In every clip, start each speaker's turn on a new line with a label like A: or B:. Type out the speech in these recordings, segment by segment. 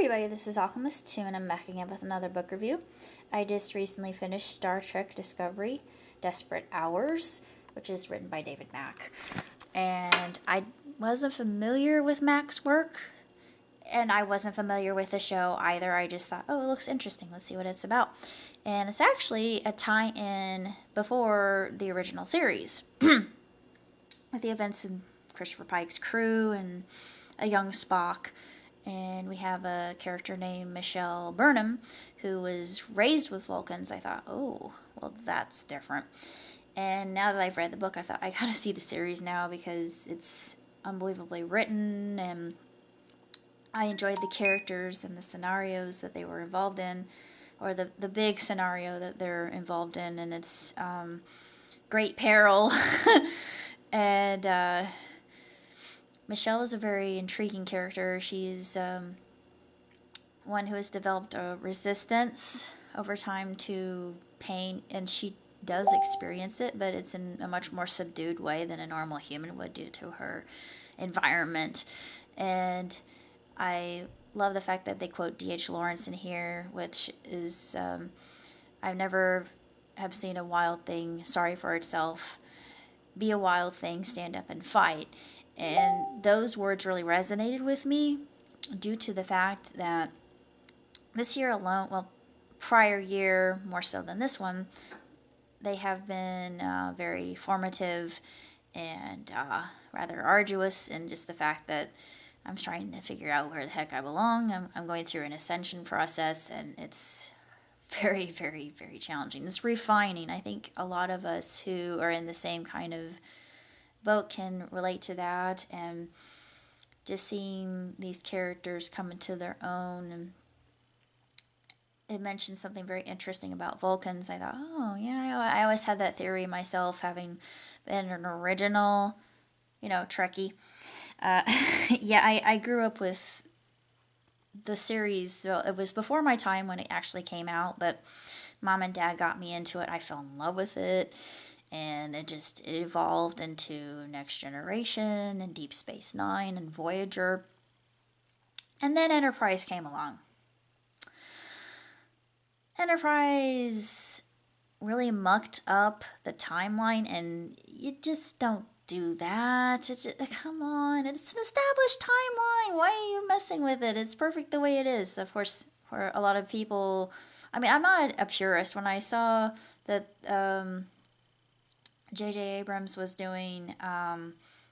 A: everybody, this is Alchemist 2 and I'm back again with another book review. I just recently finished Star Trek Discovery, Desperate Hours, which is written by David Mack. And I wasn't familiar with Mack's work, and I wasn't familiar with the show either. I just thought, oh, it looks interesting, let's see what it's about. And it's actually a tie-in before the original series, with the events in Christopher Pike's crew and a young Spock. And we have a character named Michelle Burnham, who was raised with Vulcans. I thought, oh, well, that's different. And now that I've read the book, I thought, I gotta see the series now because it's unbelievably written, and I enjoyed the characters and the scenarios that they were involved in, or the big scenario that they're involved in, and it's great peril. And Michelle is a very intriguing character. She's one who has developed a resistance over time to pain, and she does experience it, but it's in a much more subdued way than a normal human would due to her environment. And I love the fact that they quote D.H. Lawrence in here, which is, I've never have seen a wild thing sorry for itself. Be a wild thing, stand up and fight. And those words really resonated with me due to the fact that this year alone, well, prior year more so than this one, they have been very formative and rather arduous, and just the fact that I'm trying to figure out where the heck I belong. I'm going through an ascension process, and it's very, very, very challenging. It's refining. I think a lot of us who are in the same kind of boat can relate to that, and just seeing these characters come into their own. And it mentioned something very interesting about Vulcans. I thought, oh yeah, I always had that theory myself, having been an original, Trekkie. Yeah, I grew up with the series. Well, it was before my time when it actually came out, but Mom and Dad got me into it. I fell in love with it, and it evolved into Next Generation and Deep Space Nine and Voyager. And then Enterprise came along. Enterprise really mucked up the timeline, and you just don't do that. Come on, it's an established timeline. Why are you messing with it? It's perfect the way it is. Of course, for a lot of people, I mean, I'm not a purist. When I saw that J.J. Abrams was doing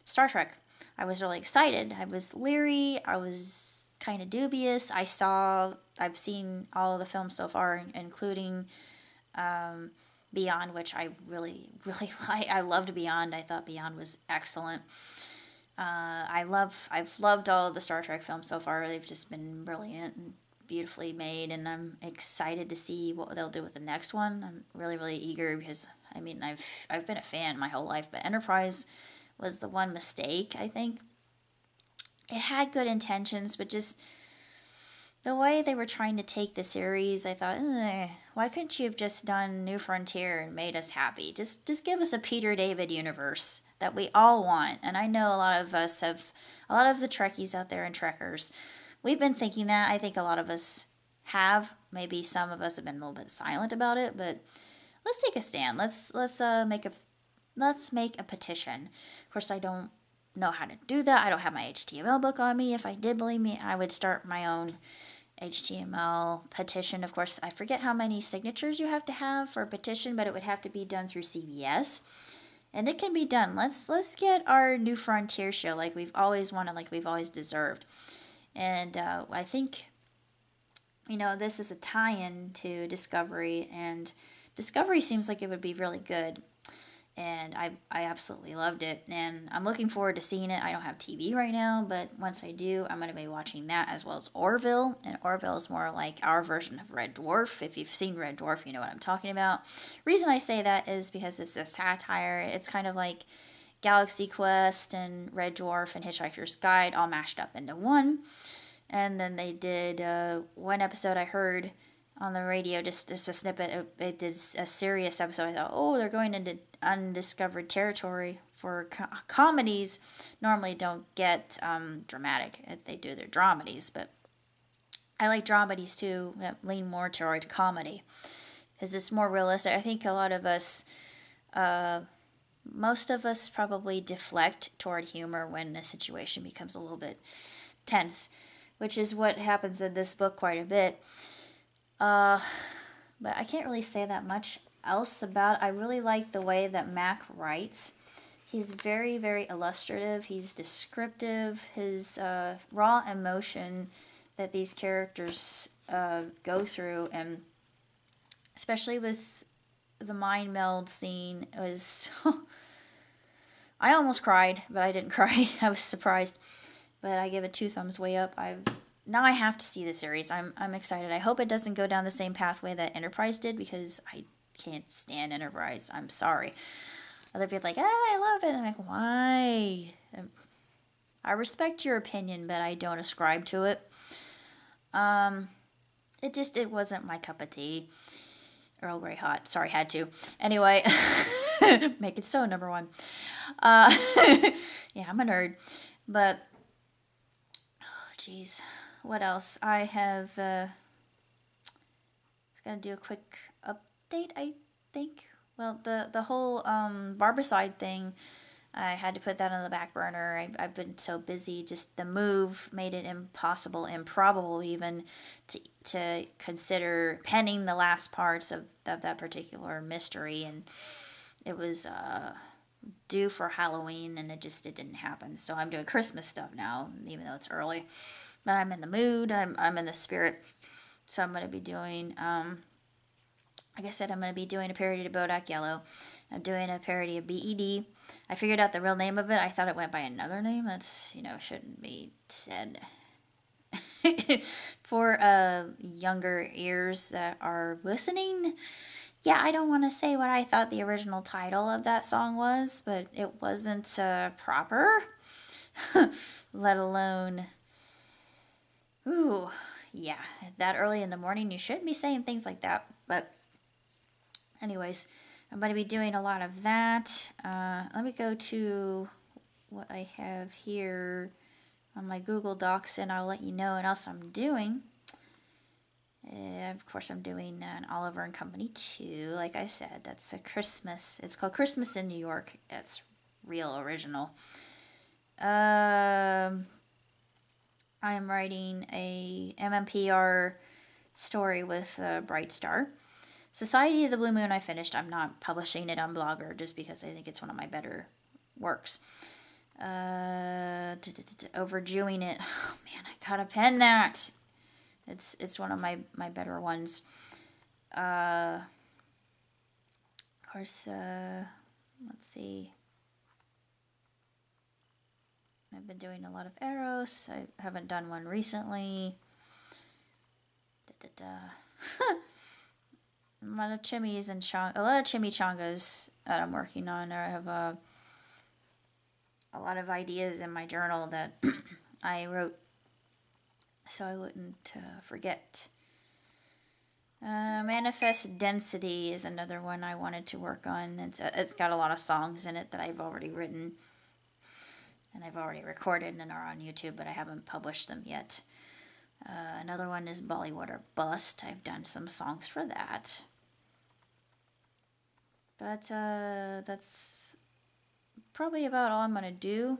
A: Star Trek, I was really excited. I was leery. I was kind of dubious. I've seen all of the films so far, including Beyond, which I really, really like. I loved Beyond. I thought Beyond was excellent. I've loved all of the Star Trek films so far. They've just been brilliant and beautifully made, and I'm excited to see what they'll do with the next one. I'm really, really eager because, I mean, I've been a fan my whole life, but Enterprise was the one mistake, I think. It had good intentions, but just the way they were trying to take the series, I thought, why couldn't you have just done New Frontier and made us happy? Just give us a Peter David universe that we all want. And I know a lot of the Trekkies out there and Trekkers, we've been thinking that. I think a lot of us have. Maybe some of us have been a little bit silent about it, but let's take a stand. Let's make a petition. Of course, I don't know how to do that. I don't have my HTML book on me. If I did, believe me, I would start my own HTML petition. Of course, I forget how many signatures you have to have for a petition, but it would have to be done through CBS. And it can be done. Let's get our New Frontier show like we've always wanted, like we've always deserved. And I think, this is a tie-in to Discovery, and Discovery seems like it would be really good. And I absolutely loved it, and I'm looking forward to seeing it. I don't have TV right now, but once I do, I'm going to be watching that, as well as Orville. And Orville is more like our version of Red Dwarf. If you've seen Red Dwarf, you know what I'm talking about. Reason I say that is because it's a satire. It's kind of like Galaxy Quest and Red Dwarf and Hitchhiker's Guide all mashed up into one. And then they did one episode I heard on the radio, just a snippet. It did a serious episode. I thought, oh, they're going into undiscovered territory. For comedies, normally don't get dramatic. They do their dramedies, but I like dramedies too that lean more toward comedy because it's more realistic. I think a lot of us, most of us probably deflect toward humor when a situation becomes a little bit tense, which is what happens in this book quite a bit. But I can't really say that much else about it. I really like the way that Mac writes. He's very, very illustrative. He's descriptive. His raw emotion that these characters go through, and especially with the mind meld scene, was. I almost cried, but I didn't cry. I was surprised, but I give it 2 thumbs way up. Now I have to see the series. I'm excited. I hope it doesn't go down the same pathway that Enterprise did because I can't stand Enterprise. I'm sorry. Other people are like, I love it. I'm like, why? I respect your opinion, but I don't ascribe to it. It wasn't my cup of tea. Earl Grey hot. Sorry, had to. Anyway, make it so #1. Yeah, I'm a nerd. But, oh, jeez. What else? I have, just gotta do a quick update, I think. Well, the whole Barbicide thing, I had to put that on the back burner. I've been so busy. Just the move made it impossible, improbable even, to consider penning the last parts of that particular mystery. And it was due for Halloween, and it didn't happen. So I'm doing Christmas stuff now, even though it's early. But I'm in the mood. I'm in the spirit. So I'm going to be doing, like I said, I'm going to be doing a parody to Bodak Yellow. I'm doing a parody of BED. I figured out the real name of it. I thought it went by another name. That's, shouldn't be said. For younger ears that are listening, yeah, I don't want to say what I thought the original title of that song was, but it wasn't proper. Let alone, ooh, yeah, that early in the morning, you shouldn't be saying things like that. But anyways, I'm going to be doing a lot of that. Let me go to what I have here on my Google Docs, and I'll let you know what else I'm doing. Of course, I'm doing an Oliver and Company 2. Like I said, that's a Christmas. It's called Christmas in New York. It's real original. I'm writing a MMPR story with Bright Star. Society of the Blue Moon I finished. I'm not publishing it on Blogger just because I think it's one of my better works. Overdoing it. Oh man, I gotta pen that. It's one of my better ones. Of course, let's see. I've been doing a lot of Eros. I haven't done one recently. A lot of chimmies and a lot of chimichangas that I'm working on. I have a lot of ideas in my journal that I wrote so I wouldn't forget. Manifest Density is another one I wanted to work on. It's got a lot of songs in it that I've already written and I've already recorded and are on YouTube, but I haven't published them yet. Another one is Bollywood or Bust. I've done some songs for that. But that's probably about all I'm going to do.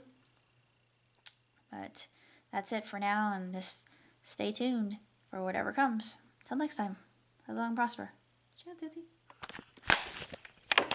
A: But that's it for now, and just stay tuned for whatever comes. Till next time, live long and prosper. Ciao, Tutti.